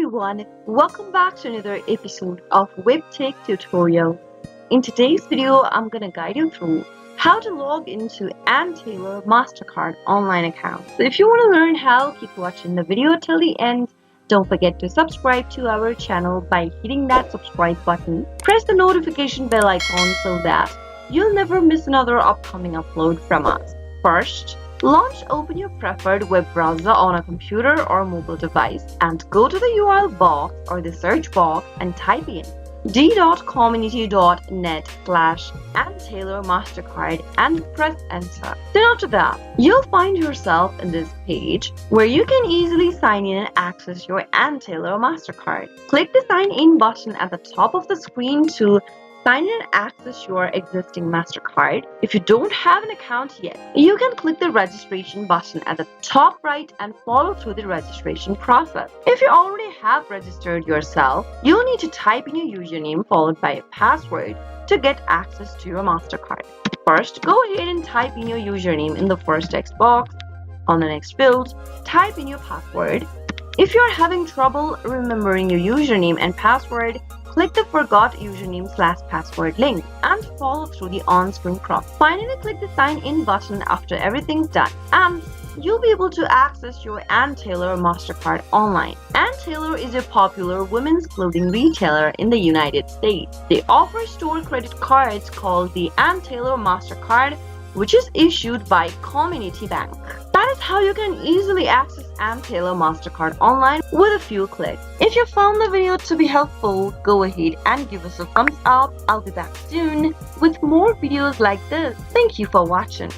everyone, welcome back to another episode of Webtech Tutorial. In today's video, I'm gonna guide you through how to log into Ann Taylor Mastercard online account. So if you want to learn how, keep watching the video till the end. Don't forget to subscribe to our channel by hitting that subscribe button. Press the notification bell icon so that you'll never miss another upcoming upload from us. First, open your preferred web browser on a computer or mobile device and go to the URL box or the search box and type in d.community.net/Ann Taylor Mastercard and press enter. Then after that, you'll find yourself in this page where you can easily sign in and access your Ann Taylor Mastercard. Click the sign in button at the top of the screen to sign in and access your existing MasterCard. If you don't have an account yet, you can click the registration button at the top right and follow through the registration process. If you already have registered yourself, you'll need to type in your username followed by a password to get access to your MasterCard. First, go ahead and type in your username in the first text box. On the next field, type in your password. If you're having trouble remembering your username and password, click the Forgot Username/Password link and follow through the on-screen prompt. Finally, click the Sign In button after everything's done, and you'll be able to access your Ann Taylor Mastercard online. Ann Taylor is a popular women's clothing retailer in the United States. They offer store credit cards called the Ann Taylor Mastercard, which is issued by Community Bank. That is how you can easily access Ann Taylor Mastercard online with a few clicks. If you found the video to be helpful, go ahead and give us a thumbs up. I'll be back soon with more videos like this. Thank you for watching.